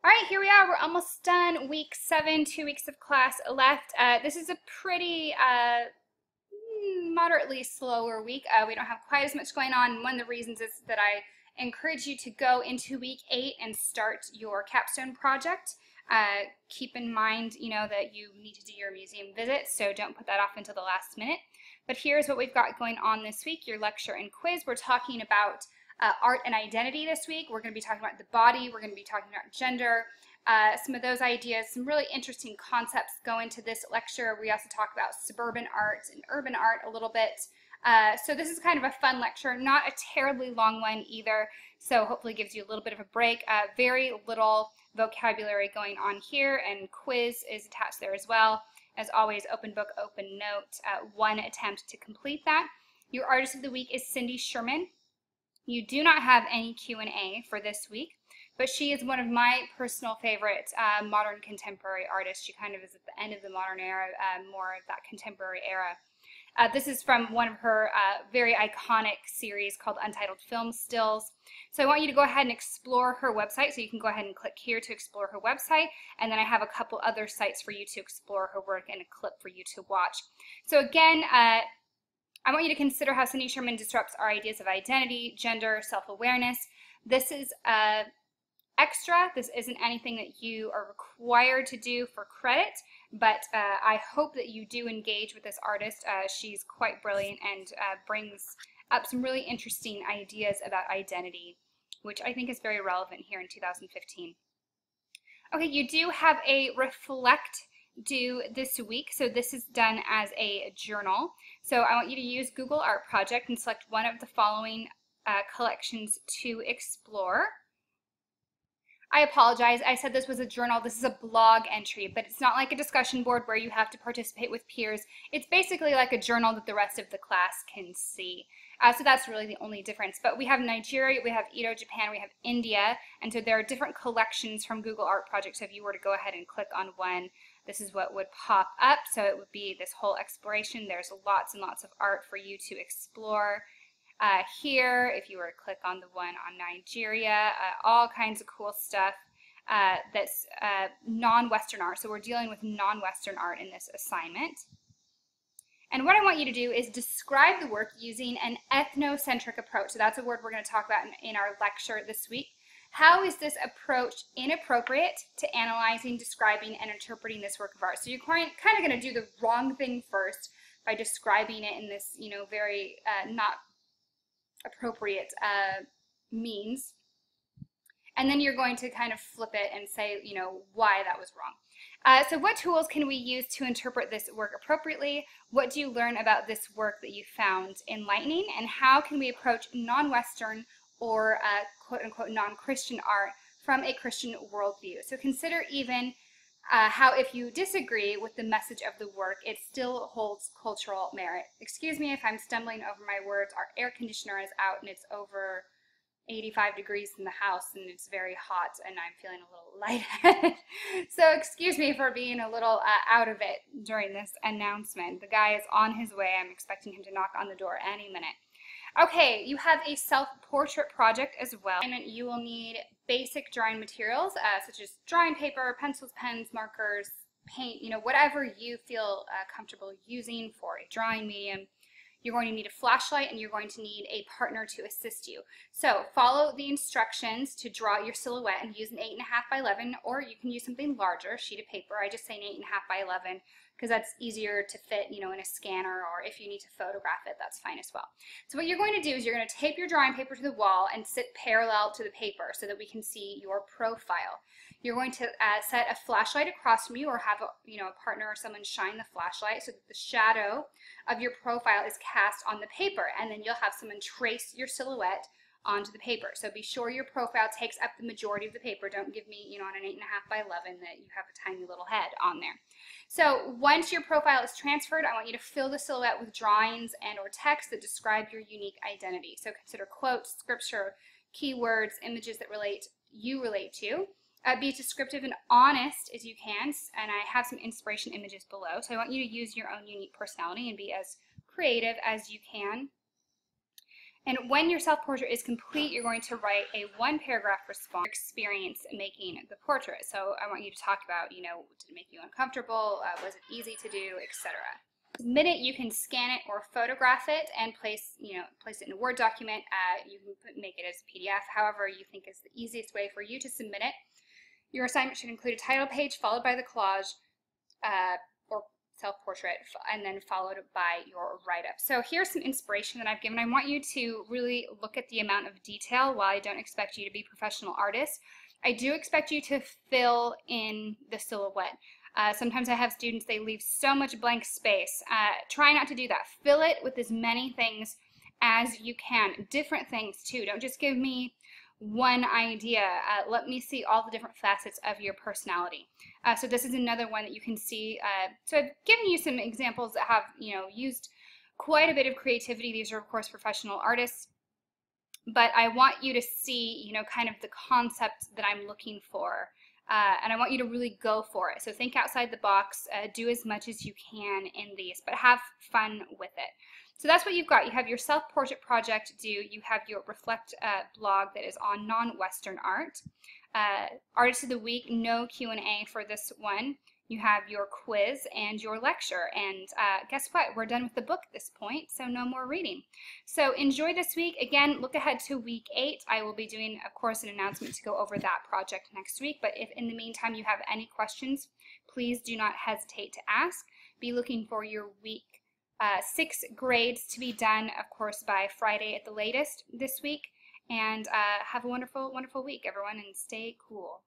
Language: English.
All right, here we are. We're almost done. Week 7, 2 weeks of class left. This is a pretty moderately slower week. We don't have quite as much going on. One of the reasons is that I encourage you to go into week 8 and start your capstone project. Keep in mind, that you need to do your museum visit, so don't put that off until the last minute. But here's what we've got going on this week, your lecture and quiz. We're talking about art and identity this week. We're going to be talking about the body. We're going to be talking about gender. Some of those ideas, some really interesting concepts go into this lecture. We also talk about suburban art and urban art a little bit. So this is kind of a fun lecture, not a terribly long one either, so hopefully gives you a little bit of a break. Very little vocabulary going on here, and quiz is attached there as well. As always, open book, open note, one attempt to complete that. Your artist of the week is Cindy Sherman. You do not have any Q&A for this week, but she is one of my personal favorite modern contemporary artists. She kind of is at the end of the modern era, more of that contemporary era. This is from one of her very iconic series called Untitled Film Stills. So I want you to go ahead and explore her website. So you can go ahead and click here to explore her website. And then I have a couple other sites for you to explore her work and a clip for you to watch. So again, I want you to consider how Cindy Sherman disrupts our ideas of identity, gender, self-awareness. This is extra. This isn't anything that you are required to do for credit, but I hope that you do engage with this artist. She's quite brilliant and brings up some really interesting ideas about identity, which I think is very relevant here in 2015. Okay, you do have a reflect due this week, so this is done as a journal. So I want you to use Google Art Project and select one of the following collections to explore. I apologize, I said this was a journal. This is a blog entry, but it's not like a discussion board where you have to participate with peers. It's basically like a journal that the rest of the class can see. So that's really the only difference. But we have Nigeria, we have Edo, Japan, we have India, and so there are different collections from Google Art Project. So if you were to go ahead and click on one, this is what would pop up. So it would be this whole exploration. There's lots and lots of art for you to explore. Here, if you were to click on the one on Nigeria, all kinds of cool stuff that's non-Western art. So we're dealing with non-Western art in this assignment. And what I want you to do is describe the work using an ethnocentric approach. So that's a word we're going to talk about in our lecture this week. How is this approach inappropriate to analyzing, describing, and interpreting this work of art? So you're kind of going to do the wrong thing first by describing it in this, very not appropriate means. And then you're going to kind of flip it and say, why that was wrong. So what tools can we use to interpret this work appropriately? What do you learn about this work that you found enlightening? And how can we approach non-Western or quote-unquote non-Christian art from a Christian worldview? So consider even how if you disagree with the message of the work, it still holds cultural merit. Excuse me if I'm stumbling over my words. Our air conditioner is out and it's over 85 degrees in the house and it's very hot and I'm feeling a little lightheaded. So excuse me for being a little out of it during this announcement. The guy is on his way. I'm expecting him to knock on the door any minute. Okay, you have a self-portrait project as well, and you will need basic drawing materials such as drawing paper, pencils, pens, markers, paint, whatever you feel comfortable using for a drawing medium. You're going to need a flashlight and you're going to need a partner to assist you. So follow the instructions to draw your silhouette and use an 8.5 by 11, or you can use something larger, a sheet of paper. I just say an 8.5 by 11 because that's easier to fit, in a scanner, or if you need to photograph it, that's fine as well. So what you're going to do is you're going to tape your drawing paper to the wall and sit parallel to the paper so that we can see your profile. You're going to set a flashlight across from you, or have a partner or someone shine the flashlight so that the shadow of your profile is cast on the paper, and then you'll have someone trace your silhouette onto the paper. So be sure your profile takes up the majority of the paper. Don't give me, on an 8.5 by 11 that you have a tiny little head on there. So once your profile is transferred, I want you to fill the silhouette with drawings and or text that describe your unique identity. So consider quotes, scripture, keywords, images that you relate to. Be as descriptive and honest as you can, and I have some inspiration images below. So I want you to use your own unique personality and be as creative as you can. And when your self-portrait is complete, you're going to write a 1-paragraph response experience making the portrait. So I want you to talk about, did it make you uncomfortable? Was it easy to do, etc. Submit it. You can scan it or photograph it and place it in a Word document. You can make it as a PDF, however you think is the easiest way for you to submit it. Your assignment should include a title page followed by the collage or self-portrait, and then followed by your write-up. So here's some inspiration that I've given. I want you to really look at the amount of detail. While I don't expect you to be professional artists, I do expect you to fill in the silhouette. Sometimes I have students, they leave so much blank space. Try not to do that. Fill it with as many things as you can. Different things too. Don't just give me one idea. Let me see all the different facets of your personality. So this is another one that you can see. So I've given you some examples that have used quite a bit of creativity. These are of course professional artists, but I want you to see kind of the concept that I'm looking for. And I want you to really go for it. So think outside the box, do as much as you can in these, but have fun with it. So that's what you've got. You have your self-portrait project due. You have your Reflect blog that is on non-Western art. Artist of the Week, no Q&A for this one. You have your quiz and your lecture. And guess what? We're done with the book at this point, so no more reading. So enjoy this week. Again, look ahead to week 8. I will be doing, of course, an announcement to go over that project next week. But if in the meantime you have any questions, please do not hesitate to ask. Be looking for your week 6 grades to be done, of course, by Friday at the latest this week. And have a wonderful, wonderful week, everyone, and stay cool.